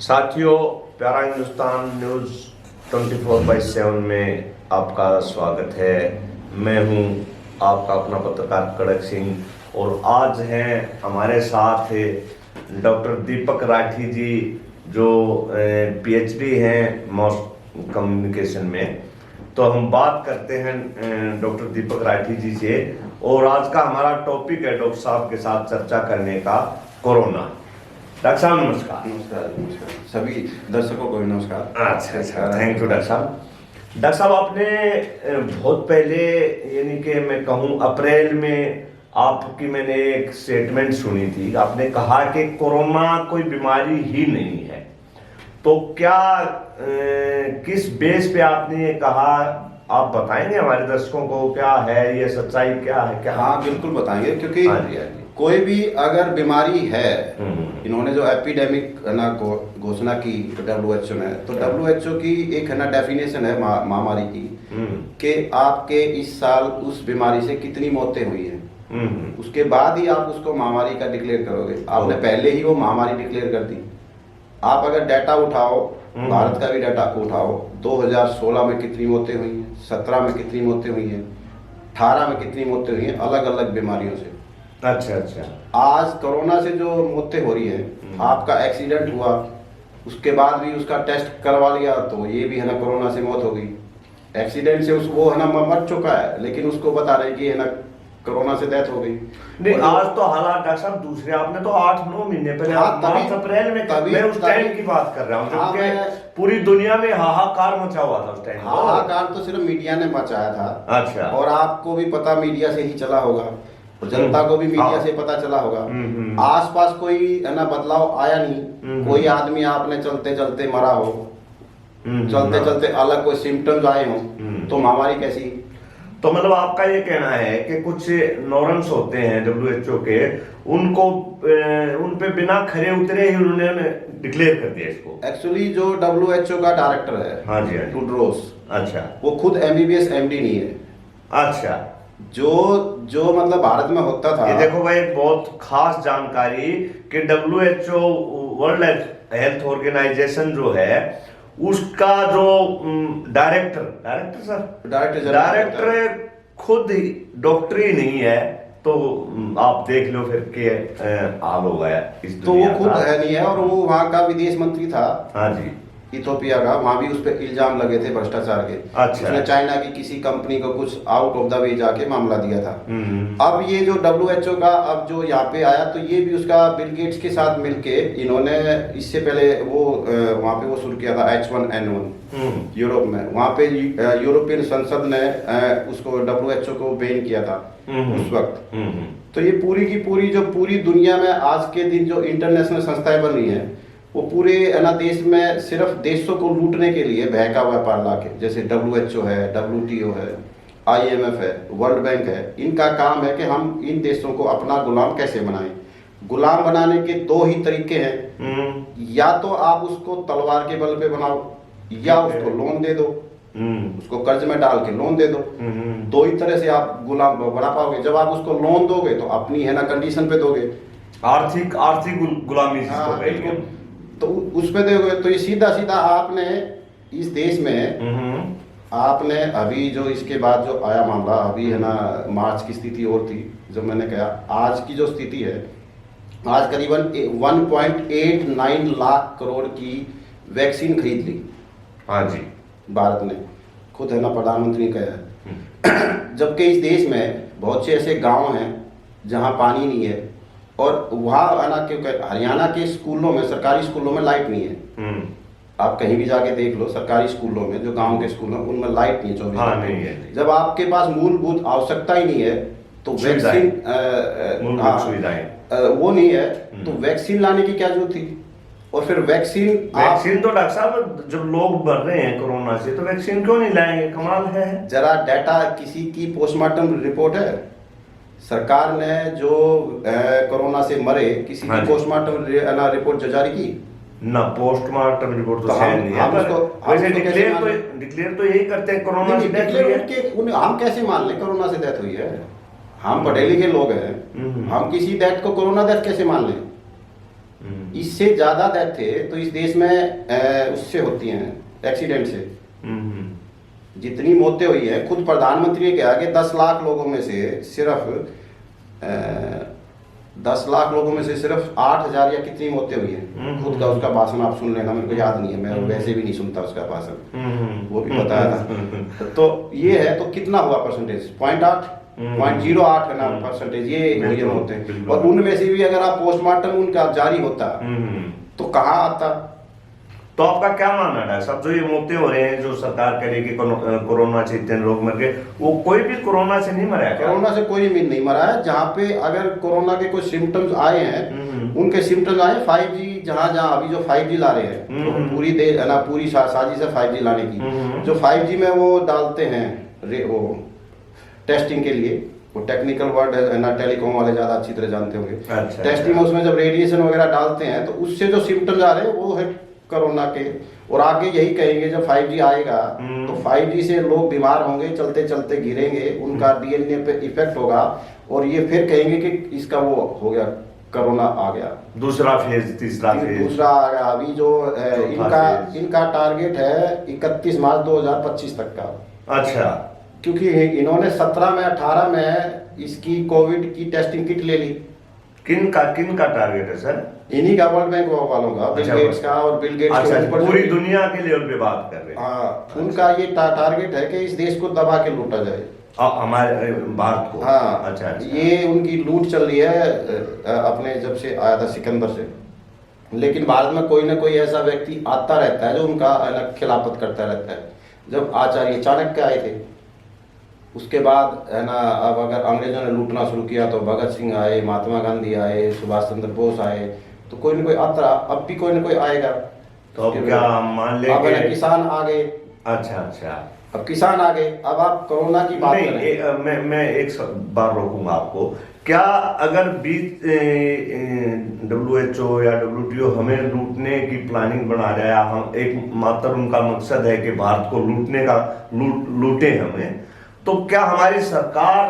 साथियों, प्यारा हिंदुस्तान न्यूज़ 24/7 में आपका स्वागत है। मैं हूं आपका अपना पत्रकार कड़क सिंह और आज हैं हमारे साथ डॉक्टर दीपक राठी जी जो पीएचडी हैं मास कम्युनिकेशन में। तो हम बात करते हैं डॉक्टर दीपक राठी जी से और आज का हमारा टॉपिक है डॉक्टर साहब के साथ चर्चा करने का कोरोना। डॉक्टर साहब नमस्कार। नमस्कार। नमस्कार सभी दर्शकों को भी नमस्कार। अच्छा, थैंक यू डॉक्टर साहब। डॉक्टर साहब, आपने बहुत पहले यानी कि मैं कहूँ अप्रैल में आपकी मैंने एक स्टेटमेंट सुनी थी। आपने कहा कि कोरोना कोई बीमारी ही नहीं है। तो क्या किस बेस पे आपने ये कहा, आप बताएंगे हमारे दर्शकों को क्या है ये सच्चाई, क्या है क्या? हाँ बिल्कुल बताएंगे, क्योंकि हाँ जी, हाँ जी। कोई भी अगर बीमारी है, इन्होंने जो एपिडेमिक है ना घोषणा की WHO ने, तो WHO की एक है ना डेफिनेशन है महामारी की कि आपके इस साल उस बीमारी से कितनी मौतें हुई हैं, उसके बाद ही आप उसको महामारी का डिक्लेयर करोगे। आपने पहले ही वो महामारी डिक्लेयर कर दी। आप अगर डाटा उठाओ, भारत का भी डाटा उठाओ, 2016 में कितनी मौतें हुई हैं, 17 में कितनी मौतें हुई हैं, 18 में कितनी मौतें हुई हैं अलग अलग बीमारियों से। अच्छा। आज कोरोना से जो मौतें हो रही हैं, आपका एक्सीडेंट हुआ उसके बाद भी उसका टेस्ट करवा लिया तो ये भी है ना कोरोना से मौत हो गई। एक्सीडेंट से वो है ना मर चुका है, लेकिन उसको बता रहे कि है ना कोरोना से डेथ हो गई। नहीं, आज तो हालात डॉक्टर साहब दूसरे, आपने तो 8-9 महीने पहले मार्च अप्रैल में मैं उस टाइम की बात कर रहा हूँ जबकि पूरी दुनिया में हाहाकार मचा हुआ था उस टाइम। हाहाकार तो सिर्फ मीडिया ने मचाया था। अच्छा। और आपको भी पता मीडिया से ही चला होगा, जनता को भी मीडिया से पता चला होगा। आसपास कोई है ना बदलाव आया नहीं। कोई आदमी आपने चलते चलते मरा हो, चलते चलते अलग कोई सिम्टम्स आए हो, तो महामारी कैसी? तो मतलब आपका ये कहना है कि कुछ नॉर्म्स होते हैं WHO के, उनको उन पे बिना खरे उतरे ही उन्होंने डिक्लेयर कर दिया इसको। एक्चुअली जो WHO का डायरेक्टर है, हाँ जी, टेड्रोस, अच्छा, वो खुद MBBS MD नहीं है। अच्छा। जो मतलब भारत में होता था। ये देखो भाई, बहुत खास जानकारी कि WHO वर्ल्ड हेल्थ ऑर्गेनाइजेशन जो है उसका जो डायरेक्टर खुद डॉक्टर ही नहीं है। तो आप देख लो फिर के हाल हो गया इस तो वो खुद है नहीं है, और वो वहाँ का विदेश मंत्री था। हाँ जी, इथोपिया का। वहां भी उस पर इल्जाम लगे थे भ्रष्टाचार के। अच्छा। उसने चाइना की किसी कंपनी को कुछ आउट ऑफ द वे जाके मामला दिया था। अब ये जो WHO का अब जो यहाँ पे आया, तो ये भी उसका बिल गेट्स के साथ मिलके इन्होंने इससे पहले वो वहाँ पे वो शुरू किया था H1N1 यूरोप में। वहाँ पे यूरोपियन संसद ने उसको WHO को बैन किया था उस वक्त। तो ये पूरी की पूरी जो पूरी दुनिया में आज के दिन जो इंटरनेशनल संस्थाएं बन रही हैं, वो पूरे ना देश में सिर्फ देशों को लूटने के लिए बहका व्यापार लाके, जैसे WHO है, WTO है, IMF है, वर्ल्ड बैंक है। इनका काम है कि हम इन देशों को अपना गुलाम कैसे बनाएं। गुलाम बनाने के दो ही तरीके हैं, या तो आप उसको तलवार के बल पे बनाओ, या उसको लोन दे दो, उसको कर्ज में डाल के लोन दे दो। दो ही तरह से आप गुलाम बना पाओगे। जब आप उसको लोन दोगे तो अपनी है ना कंडीशन पे दोगे, आर्थिक गुलामी जिसको तो उस पे दोगे। तो ये सीधा सीधा आपने इस देश में आपने अभी जो इसके बाद जो आया मामला, अभी है ना मार्च की स्थिति और थी जब मैंने कहा, आज की जो स्थिति है, आज करीबन 1.89 लाख करोड़ की वैक्सीन खरीद ली। हाँ जी, भारत ने खुद है ना प्रधानमंत्री ने कहा है। जबकि इस देश में बहुत से ऐसे गांव हैं जहां पानी नहीं है, और वहाँ ना क्योंकि हरियाणा के स्कूलों में, सरकारी स्कूलों में लाइट नहीं है। आप कहीं भी जाके देख लो, सरकारी स्कूलों में, जो गांव के स्कूल हैं उनमें लाइट नहीं है 24 घंटे। नहीं है। जब आपके पास मूलभूत आवश्यकता ही नहीं है तो वैक्सीन वो नहीं है, तो वैक्सीन लाने की क्या जरूरत थी? और फिर वैक्सीन तो डॉक्टर साहब जब लोग मर रहे हैं कोरोना से, तो वैक्सीन क्यों नहीं लाएंगे? कमाल है। जरा डाटा, किसी की पोस्टमार्टम रिपोर्ट है? सरकार ने जो कोरोना से मरे किसी की पोस्टमार्टम रिपोर्ट जारी की ना? पोस्टमार्टम रिपोर्ट तो है नहीं है, वैसे डिक्लेयर तो यही करते हैं कोरोना से डेथ हुई है। हम कैसे मान लें कोरोना से डेथ हुई है? हम पढ़े लिखे लोग हैं, हम किसी डेथ को कोरोना डेथ कैसे मान लें? इससे ज्यादा डेथ थे तो इस देश में उससे होती हैं, एक्सीडेंट से। जितनी मौतें हुई है, खुद प्रधानमंत्री ने कहा कि 10 लाख लोगों में से सिर्फ 10 लाख लोगों में से सिर्फ 8,000 या कितनी मौतें हुई हैं। खुद का उसका भाषण आप सुन लेना, मेरे को याद नहीं है, मैं वैसे भी नहीं सुनता उसका भाषण, वो भी बताया था। तो ये है, तो कितना हुआ परसेंटेज? 0.08 है ना परसेंटेज, ये होते हैं। और उनमें से भी अगर आप पोस्टमार्टम उनका जारी होता तो कहाँ आता? तो आपका क्या मानना है सब जो ये मौतें हो रहे हैं, जो सरकार कह रही है कि कोरोना से इतने लोग मर गए, वो कोई भी कोरोना से नहीं मरा है? कोरोना से कोई भी नहीं मरा है। जहाँ पे अगर कोरोना के कुछ सिम्टम्स आए हैं, उनके सिम्टम्स आए 5G, जहाँ अभी जो 5G ला रहे हैं, तो पूरी देश है ना, पूरी साजिश है 5G लाने की। जो 5G में वो डालते हैं वो टेस्टिंग के लिए, वो टेक्निकल वर्ड है ना, टेलीकॉम वाले ज्यादा अच्छी तरह जानते होंगे। टेस्टिंग में उसमें जब रेडिएशन वगैरह डालते हैं तो उससे जो सिम्टम्स आ रहे हैं वो है कोरोना के। और आगे यही कहेंगे जब 5G आएगा तो 5G से लोग बीमार होंगे, चलते चलते गिरेंगे, उनका डीएनए पे इफेक्ट होगा, और ये फिर कहेंगे कि इसका वो हो गया, कोरोना आ गया। दूसरा फेज, तीसरा फेज, दूसरा आ गया। अभी जो इनका टारगेट है 31 मार्च 2025 तक का। अच्छा, क्योंकि इन्होंने 17 में 18 में इसकी कोविड की टेस्टिंग किट ले ली। किन का टारगेट है सर? इन्हीं का, वर्ल्ड बैंक वालों का, बिल गेट्स का। और बिल गेट्स के ऊपर पूरी दुनिया के लेवल पे बात कर रहे हैं। हाँ, उनका ये टारगेट है कि इस देश को दबा के लूटा जाए, हमारे भारत को। हाँ, अच्छा। ये उनकी लूट चल रही है अपने जब से आया था सिकंदर से। लेकिन भारत में कोई ना कोई ऐसा व्यक्ति आता रहता है जो उनका खिलाफत करता रहता है। जब आचार्य चाणक्य आए थे, उसके बाद है ना, अब अगर अंग्रेजों ने लूटना शुरू किया तो भगत सिंह आए, महात्मा गांधी आए, सुभाष चंद्र बोस आए, तो कोई ना कोई आता, अब भी कोई ना कोई आएगा। तो अब क्या मान ले, अब किसान आ गए। अच्छा, अब किसान आ गए। अब आप कोरोना की बात करें, मैं एक बार रोकूंगा आपको। क्या अगर WHO या WTO हमें लूटने की प्लानिंग बना रहा है, हम एक मात्र उनका मकसद है कि भारत को लूटे हमें, तो क्या हमारी सरकार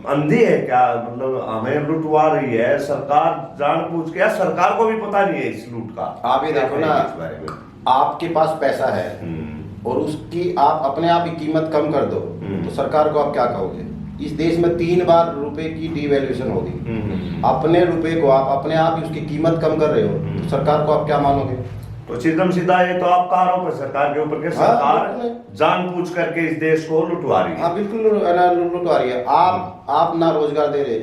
अंधी है क्या? मतलब हमें लुटवा रही है सरकार जानबूझ के, या सरकार को भी पता नहीं है इस लूट का? आप ये देखो ना, आपके पास पैसा है और उसकी आप अपने आप ही कीमत कम कर दो तो सरकार को आप क्या कहोगे? इस देश में 3 बार रुपए की डिवैल्यूएशन होगी। अपने रुपए को आप अपने आप ही उसकी कीमत कम कर रहे हो तो सरकार को आप क्या मानोगे? तो सीधा ये तो आपका आरोप है सरकार के ऊपर, सरकार जानबूझ करके इस देश को लुटवा रही है। हाँ, बिल्कुल लुटवा रही है। आप ना रोजगार दे रहे,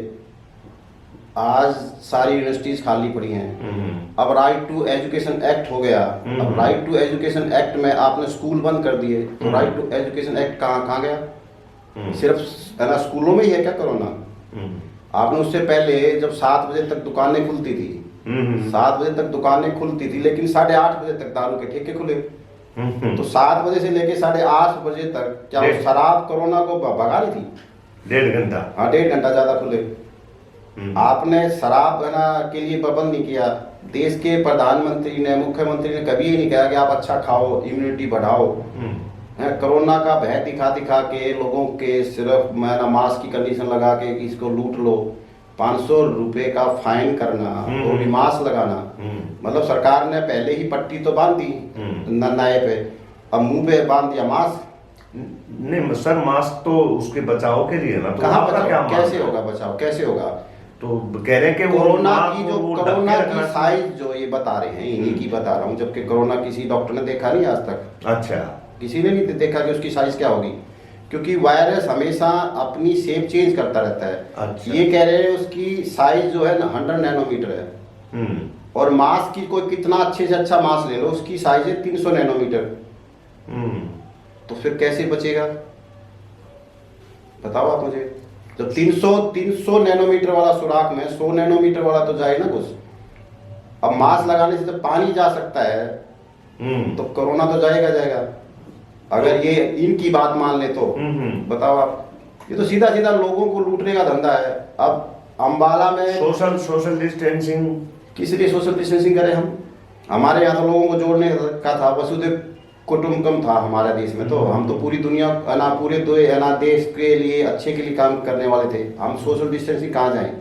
आज सारी यूनिवर्सिटीज खाली पड़ी हैं। अब राइट टू एजुकेशन एक्ट हो गया। अब राइट टू एजुकेशन एक्ट में आपने स्कूल बंद कर दिए, तो राइट टू एजुकेशन एक्ट कहाँ गया? सिर्फ स्कूलों में ही है क्या कोरोना? आपने उससे पहले जब 7 बजे तक दुकानें खुलती थी, 7 बजे तक दुकानें खुलती थी, लेकिन 8:30 बजे तक दारू के ठेके खुले। तो 7 बजे से लेके 8:30 बजे तक क्या वो शराब कोरोना को भगा रही थी? 1.5 घंटा। हाँ, 1.5 घंटा ज्यादा खुले। आपने शराब के लिए पाबंद नहीं किया। देश के प्रधानमंत्री ने, मुख्यमंत्री ने कभी ये नहीं कहा कि आप अच्छा खाओ, इम्यूनिटी बढ़ाओ। कोरोना का भय दिखा के लोगों के सिर्फ मास्क की कंडीशन लगा के इसको लूट लो, 500 रुपए का फाइन करना, वो भी मास्क लगाना। मतलब सरकार ने पहले ही पट्टी तो बांध दी नए पे, अब मुंह पे बांध दिया मास्क। नहीं सर, मास्क तो उसके बचाव के लिए ना, तो कहाँ बचाव? कैसे होगा बचाव? कैसे होगा? तो कह रहे हैं कि कोरोना की साइज जो ये बता रहे हैं, इन्हीं की बता रहा हूँ, जबकि कोरोना किसी डॉक्टर ने देखा नहीं आज तक। अच्छा, किसी ने नहीं देखा कि उसकी साइज क्या होगी, क्योंकि वायरस हमेशा अपनी शेप चेंज करता रहता है। अच्छा। ये कह रहे हैं उसकी साइज जो है ना 100 नैनोमीटर है। और मास्क की कोई कितना अच्छे से अच्छा मास्क ले लो, उसकी साइज है 300 नैनोमीटर। तो फिर कैसे बचेगा बताओ आप मुझे? तो 300 नैनोमीटर वाला सुराख में 100 नैनोमीटर वाला तो जाए ना कुछ। अब मास्क लगाने से तो पानी जा सकता है, तो कोरोना तो जाएगा। अगर ये इनकी बात मान ले तो बताओ आप, ये तो सीधा लोगों को लूटने का धंधा है। अब अंबाला में सोशल डिस्टेंसिंग, किस लिए सोशल डिस्टेंसिंग करें हम? हमारे यहाँ तो लोगों को जोड़ने का था, वसुधैव कुटुंबकम था हमारे देश में। तो हम तो पूरी दुनिया पूरे देश के लिए अच्छे के लिए काम करने वाले थे। हम सोशल डिस्टेंसिंग कहाँ जाएं?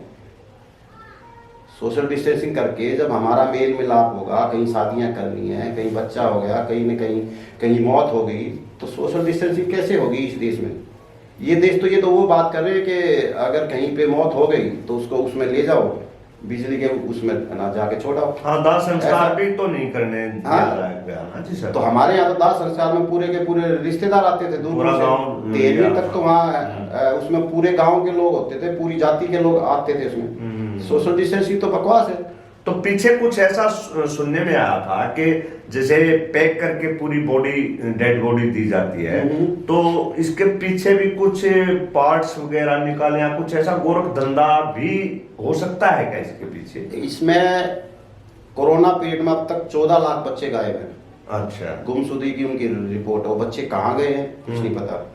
सोशल डिस्टेंसिंग करके जब हमारा मेल मिलाप होगा, कहीं शादियां करनी है, कहीं बच्चा हो गया, कहीं न कहीं कहीं मौत हो गई, तो सोशल डिस्टेंसिंग कैसे होगी इस देश में? ये देश तो ये तो वो बात कर रहे हैं कि अगर कहीं पे मौत हो गई तो उसको उसमें ले जाओ, बिजली के उसमें ना जाके छोड़ाओ। हाँ, दाह संस्कार भी तो नहीं करने हाँ। गया ना जी सर। तो हमारे यहाँ तो दाह संस्कार में पूरे के पूरे रिश्तेदार आते थे दूर पूरा से। गाँव 13वीं तक तो वहाँ उसमें पूरे गांव के लोग होते थे, पूरी जाति के लोग आते थे उसमें। सोशल डिस्टेंसिंग तो बकवास है। तो पीछे कुछ ऐसा सुनने में आया था कि जैसे पैक करके पूरी बॉडी, डेड बॉडी दी जाती है, तो इसके पीछे भी कुछ पार्ट्स वगैरह निकाले या कुछ ऐसा गोरख धंधा भी हो सकता है क्या इसके पीछे? इसमें कोरोना पीरियड में अब तक 14 लाख बच्चे गायब हैं। अच्छा। गुमशुदगी की उनकी रिपोर्ट, वो बच्चे कहाँ गए हैं कुछ नहीं पता।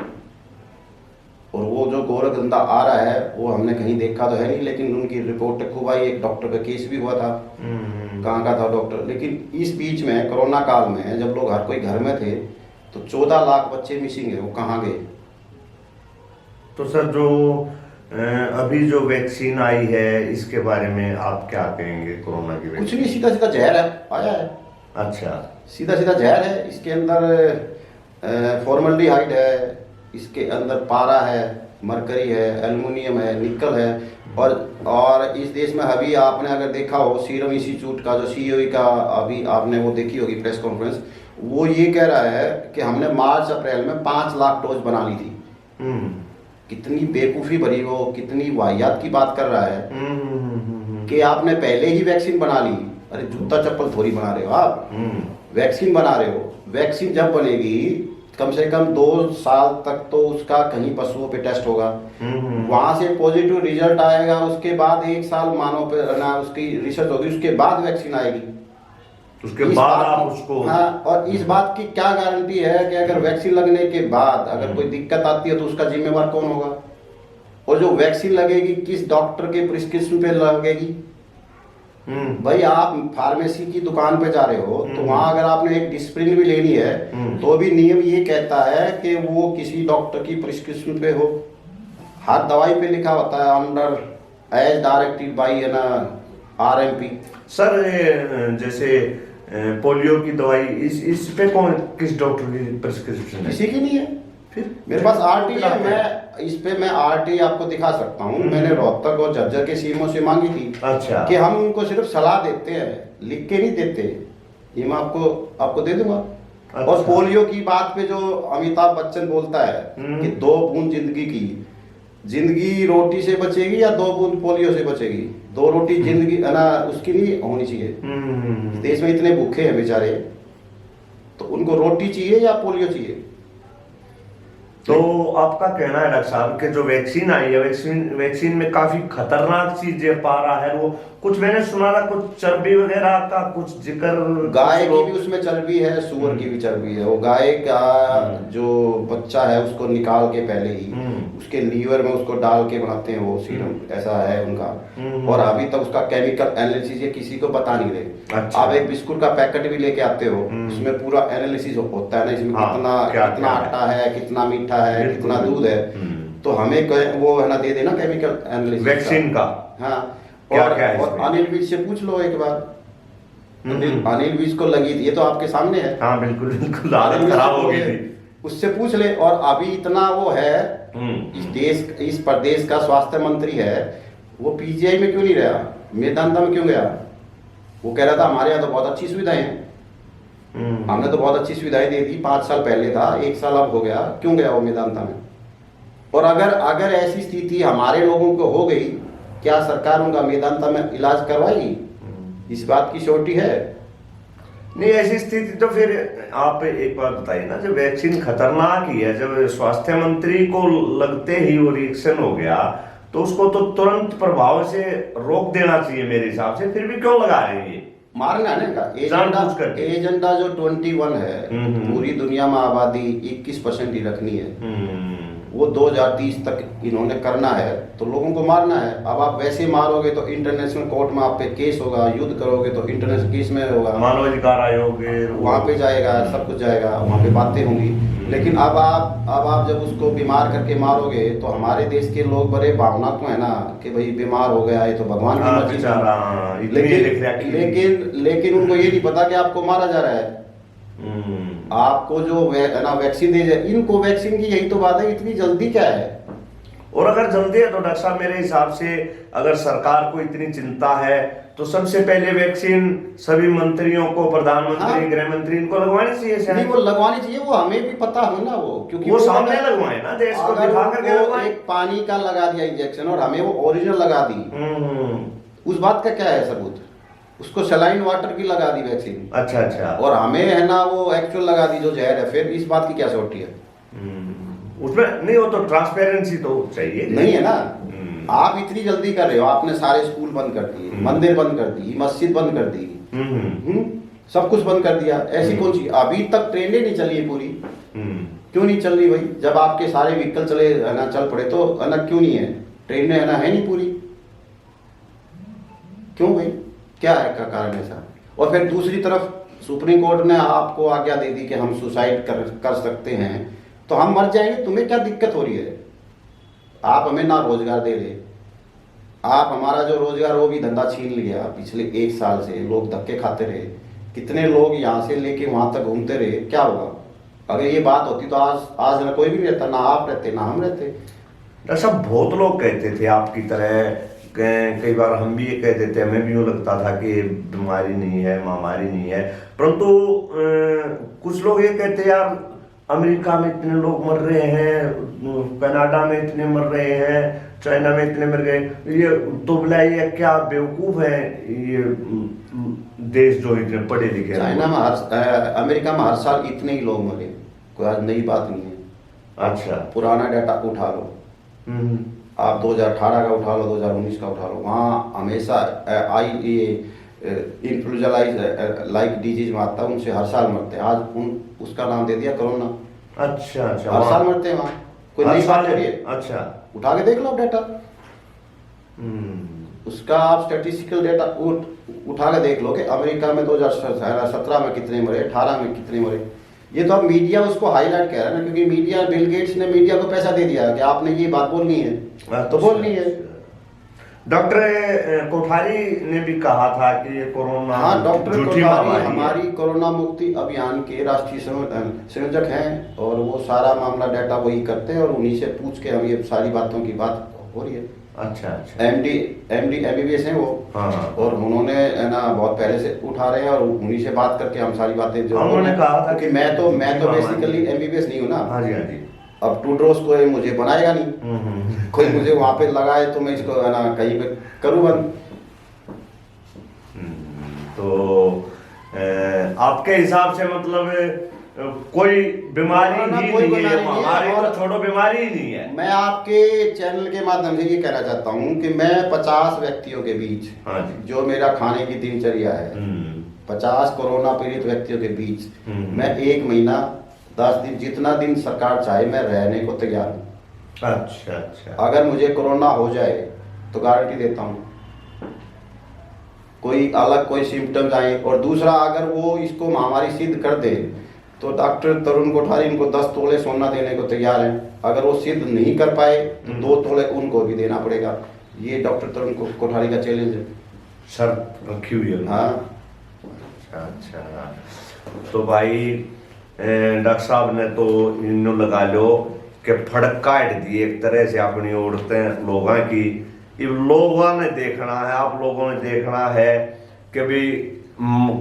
और वो जो गोरख धंधा आ रहा है वो हमने कहीं देखा तो है नहीं, लेकिन उनकी रिपोर्ट खूब आई। एक डॉक्टर का केस भी हुआ था, कहाँ का था डॉक्टर। लेकिन इस बीच में कोरोना काल में जब लोग हर कोई घर में थे तो 14 लाख बच्चे मिसिंग है, वो कहाँ गए? तो सर जो अभी जो वैक्सीन आई है इसके बारे में आप क्या कहेंगे? कोरोना की कुछ नहीं, सीधा सीधा जहर है, आया है। अच्छा। सीधा सीधा जहर है। इसके अंदर फॉर्मल्डिहाइड है, इसके अंदर पारा है, मरकरी है, एल्युमिनियम है, निकल है। और इस देश में अभी आपने अगर देखा हो, सीरम इंस्टीट्यूट का जो सीईओ का अभी आपने वो देखी होगी प्रेस कॉन्फ्रेंस, वो ये कह रहा है कि हमने मार्च अप्रैल में 5 लाख डोज बना ली थी। कितनी बेवकूफ़ी भरी वो, कितनी वाहियात की बात कर रहा है कि आपने पहले ही वैक्सीन बना ली। अरे जूता चप्पल थोड़ी बना रहे हो आप, वैक्सीन बना रहे हो। वैक्सीन जब बनेगी कम से कम 2 साल तक तो उसका कहीं पशुओं पे टेस्ट होगा, वहां से पॉजिटिव रिजल्ट आएगा, उसके बाद 1 साल मानव पे ना उसकी रिसर्च होगी, उसके बाद वैक्सीन आएगी। उसके बाद आप उसको। हाँ, और इस बात की क्या गारंटी है कि अगर वैक्सीन लगने के बाद अगर कोई दिक्कत आती है तो उसका जिम्मेवार कौन होगा? और जो वैक्सीन लगेगी किस डॉक्टर के प्रिस्क्रिप्शन पे लगेगी? भाई आप फार्मेसी की दुकान पे जा रहे हो तो वहां अगर आपने एक डिस्प्रिन भी लेनी है तो भी नियम ये कहता है कि वो किसी डॉक्टर की प्रिस्क्रिप्शन पे हो। हर दवाई पे लिखा होता है under as directed by RMP। Sir जैसे पोलियो की दवाई इस पे कौन, किस डॉक्टर की प्रिस्क्रिप्शन है? किसी की नहीं है। फिर मेरे पास RT है, मैं इस पे मैं RT आपको दिखा सकता हूँ। मैंने रोहतक और झज्जर के सीएमओ से मांगी थी। अच्छा। कि हम उनको सिर्फ सलाह देते हैं, लिख के नहीं देते। ये मैं आपको दे दूंगा। अच्छा। और पोलियो की बात पे जो अमिताभ बच्चन बोलता है कि 2 बूंद जिंदगी रोटी से बचेगी या 2 बूंद पोलियो से बचेगी? 2 रोटी जिंदगी ना उसकी नहीं होनी चाहिए। देश में इतने भूखे हैं बेचारे, तो उनको रोटी चाहिए या पोलियो चाहिए? तो आपका कहना है डॉक्टर साहब कि जो वैक्सीन आई है, वैक्सीन में काफी खतरनाक चीजें पा रहा है वो, कुछ मैंने सुना था कुछ चर्बी वगैरह का कुछ जिक्र। गाय की भी उसमें चर्बी है, सुअर की भी चर्बी है। वो गाय का जो बच्चा है उसको निकाल के पहले ही उसके लीवर में उसको डाल के बनाते हैं वो सीरम, ऐसा है उनका। और अभी तक उसका केमिकल एनालिसिस ये किसी को बता नहीं रहे। अच्छा। आप एक बिस्कुट का पैकेट भी लेके आते हो, उसमें पूरा एनालिसिस होता है ना, इसमें कितना आटा है, कितना मीठा है, कितना दूध है। तो हमें वो है ना दे देना केमिकल एनालिसिस वैक्सीन का। हाँ। क्या क्या है और अनिल विज से पूछ लो एक बार। अनिल विज को लगी थी, ये तो आपके सामने है। हाँ बिल्कुल बिल्कुल, हालत खराब हो गई थी, उससे पूछ ले। और अभी इतना वो है इस प्रदेश का स्वास्थ्य मंत्री है, वो PGI में क्यों नहीं रहा, मेदांता में क्यों गया? वो कह रहा था हमारे यहाँ तो बहुत अच्छी सुविधाएं हैं, हमने तो बहुत अच्छी सुविधाएं दे दी। 5 साल पहले था, 1 साल अब हो गया, क्यों गया वो मेदांता में? और अगर ऐसी स्थिति हमारे लोगों को हो गई, क्या सरकार उनका मेदांता में इलाज करवाएगी? इस बात की श्योरिटी है नहीं। ऐसी स्थिति तो फिर आप एक बात बताइए ना, जब वैक्सीन खतरनाक ही है, जब स्वास्थ्य मंत्री को लगते ही वो रिएक्शन हो गया तो उसको तो तुरंत प्रभाव से रोक देना चाहिए मेरे हिसाब से। फिर भी क्यों लगा रहे हैं? ये मारना है ना एजेंडा जो 21 है, पूरी दुनिया में आबादी 21% ही रखनी है। वो 2030 तक इन्होंने करना है, तो लोगों को मारना है। अब आप वैसे मारोगे तो इंटरनेशनल कोर्ट में आप पे केस होगा, युद्ध करोगे तो इंटरनेशनल केस में होगा, मानवाधिकार आयोग वहाँ पे जाएगा, सब कुछ जाएगा, वहाँ पे बातें होंगी। लेकिन अब आप जब उसको बीमार करके मारोगे तो हमारे देश के लोग बड़े भावनात्मक है ना कि भाई बीमार हो गया है तो भगवान की मर्जी। लेकिन उनको ये नहीं पता कि आपको मारा जा रहा है। आपको जो है ना वैक्सीन दे जाए, इनको वैक्सीन की यही तो बात है, इतनी जल्दी क्या है। और अगर जल्दी है तो डॉक्टर साहब मेरे हिसाब से अगर सरकार को इतनी चिंता है तो सबसे पहले वैक्सीन सभी मंत्रियों को, प्रधानमंत्री, हाँ, गृह मंत्री, इनको लगवानी चाहिए शायद। नहीं, वो लगवानी चाहिए, वो हमें भी पता हो ना, वो क्योंकि वो सामने लगवाए ना, देश को दिखा करके लगवाए। एक पानी का लगा दिया इंजेक्शन और हमें वो ओरिजिनल लगा दी, उस बात का क्या है सबूत? उसको सलाइन वाटर की लगा दी वैक्सीन। अच्छा। और हमें है ना वो एक्चुअल लगा दी जो जहर है, फिर इस बात की क्या सोटी है? उसमें नहीं, वो तो ट्रांसपेरेंसी तो चाहिए नहीं है ना। आप इतनी जल्दी कर रहे हो, आपने सारे स्कूल बंद कर दिए, मंदिर बंद कर दी, मस्जिद बंद कर दी, सब कुछ बंद कर दिया। ऐसी कौन सी अभी तक ट्रेनें नहीं चली है पूरी? क्यों नहीं चल रही भाई? जब आपके सारे व्हीकल चले है ना, चल पड़े तो है ना, क्यों नहीं है? ट्रेनें है ना, है नहीं पूरी, क्यों भाई? क्या है का कारण ऐसा? और फिर दूसरी तरफ सुप्रीम कोर्ट ने आपको आज्ञा दे दी कि हम सुसाइड कर सकते हैं, तो हम मर जाएंगे, तुम्हें क्या दिक्कत हो रही है? आप हमें ना रोजगार दे रहे, आप हमारा जो रोजगार वो भी धंधा छीन लिया। पिछले 1 साल से लोग धक्के खाते रहे, कितने लोग यहाँ से लेके वहां तक घूमते रहे, क्या हुआ? अगर ये बात होती तो आज ना कोई भी नहीं रहता, ना आप रहते ना हम रहते। डॉक्टर साहब बहुत लोग कहते थे आपकी तरह, कई बार हम भी ये कहते थे, हमें भी यूँ लगता था कि बीमारी नहीं है, महामारी नहीं है, परंतु कुछ लोग ये कहते यार अमेरिका में इतने लोग मर रहे हैं, कनाडा में इतने मर रहे हैं, चाइना में इतने मर गए, ये तो बोला ये क्या बेवकूफ है ये देश जो इतने पढ़े लिखे। चाइना में अमेरिका में हर साल इतने ही लोग मरे, कोई आज नई बात नहीं है। अच्छा, पुराना डाटा उठा लो, आप 2018 का उठा लो, 2019 का उठा लो, वहाँ हमेशा इन्फ्लुएंजा लाइक डिजीज में आता है, उनसे हर साल मरते हैं। आज उसका नाम दे दिया कोरोना। अच्छा, हर साल मरते हैं वहाँ, कोई नई बात है? अच्छा, उठा के देख लो डाटा, उसका आप स्टैटिस्टिकल डाटा उठा के देख लो कि अमेरिका में 2017 में कितने मरे, 18 में कितने मरे। ये तो अब मीडिया उसको हाईलाइट कह रहा है ना, क्योंकि मीडिया, बिल गेट्स ने मीडिया को पैसा दे दिया कि आपने ये बात बोलनी है तो बोलनी है। डॉक्टर कोठारी ने भी कहा था कि ये कोरोना, हाँ, डॉक्टर कोठारी हमारी कोरोना मुक्ति अभियान के राष्ट्रीय संयोजक हैं और वो सारा मामला डाटा वही करते हैं और उन्हीं से पूछ के हम ये सारी बातों की बात हो रही है। अच्छा, एमडी MBBS हैं वो। हाँ। और उन्होंने है ना बहुत पहले से उठा रहे हैं और उन्हीं से बात करके हम सारी बातें जो उन्होंने कहा था कि मैं तो बेसिकली MBBS नहीं हूँ ना। हाँ जी। अब टूड्रोस को मुझे बनाएगा नहीं, कोई मुझे वहां पे लगाए तो मैं इसको है ना कहीं पे करूँ बंद। तो आपके हिसाब से मतलब कोई बीमारी ही नहीं है, हमारी तो छोड़ो बीमारी ही नहीं है। मैं आपके चैनल के माध्यम से ये कहना चाहता हूँ कि मैं 50 व्यक्तियों के बीच, हाँ जी, जो मेरा खाने की दिनचर्या है, 50 कोरोना पीड़ित व्यक्तियों के बीच मैं 1 महीना 10 दिन, जितना दिन सरकार चाहे मैं रहने को तैयार हूँ। अच्छा। अगर मुझे कोरोना हो जाए तो गारंटी देता हूँ कोई सिम्टम्स आए, और दूसरा अगर वो इसको महामारी सिद्ध कर दे तो डॉक्टर तरुण कोठारी इनको 10 तोले सोना देने को तैयार है। अगर वो सिद्ध नहीं कर पाए तो 2 तोले उनको भी देना पड़ेगा। ये डॉक्टर तरुण कोठारी का चैलेंज है, शर्त रखी हुई है। हाँ। अच्छा, तो भाई डॉक्टर साहब ने तो इन्हों लगा लो कि फड़क काट दी एक तरह से अपनी औरतें लोगों की। ये लोगों ने देखना है, आप लोगों ने देखना है कि भाई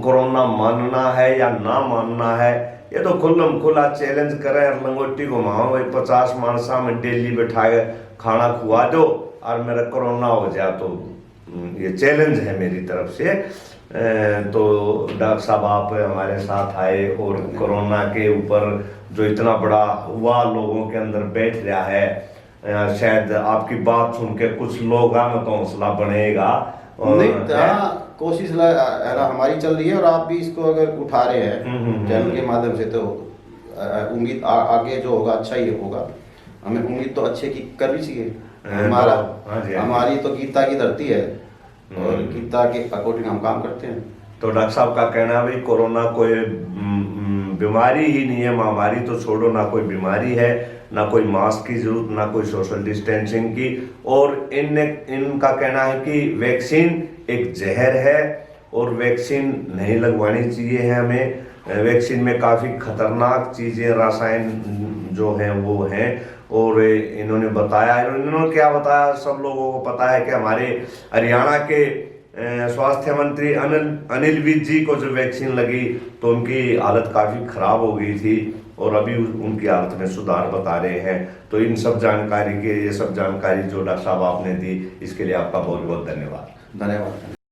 कोरोना मानना है या ना मानना है। ये तो खुल्लम खुला चैलेंज करे, लंगोटी घुमाओ, 50 मानसा में डेली बैठा के खाना खुआ दो और मेरा कोरोना हो जाए, तो ये चैलेंज है मेरी तरफ से। तो डॉक्टर साहब आप हमारे साथ आए और कोरोना के ऊपर जो इतना बड़ा हुआ लोगों के अंदर बैठ रहा है, शायद आपकी बात सुन के कुछ लोगों में तो हौसला बढ़ेगा। कोशिश हमारी चल रही है और आप भी इसको अगर उठा रहे हैं चैनल के माध्यम से, तो उम्मीद आगे जो होगा अच्छा ही होगा। हमें उम्मीद तो अच्छे की करनी चाहिए। हाँ, हमारा हाँ जी, हाँ जी। हमारी तो गीता की धरती है और गीता के अकॉर्डिंग हम काम करते हैं। तो डॉक्टर साहब का कहना है भाई कोरोना कोई बीमारी ही नहीं है, महामारी तो छोड़ो, ना कोई बीमारी है, ना कोई मास्क की जरूरत, ना कोई सोशल डिस्टेंसिंग की। और इनका कहना है कि वैक्सीन एक जहर है और वैक्सीन नहीं लगवानी चाहिए है हमें। वैक्सीन में काफ़ी खतरनाक चीज़ें, रसायन जो हैं वो हैं। और इन्होंने बताया, इन्होंने क्या बताया, सब लोगों को पता है कि हमारे हरियाणा के स्वास्थ्य मंत्री अनिल विज जी को जो वैक्सीन लगी तो उनकी हालत काफ़ी ख़राब हो गई थी और अभी उनकी हालत में सुधार बता रहे हैं। तो इन सब जानकारी के, ये सब जानकारी जो डॉक्टर साहब आपने दी, इसके लिए आपका बहुत बहुत धन्यवाद। धन्यवाद।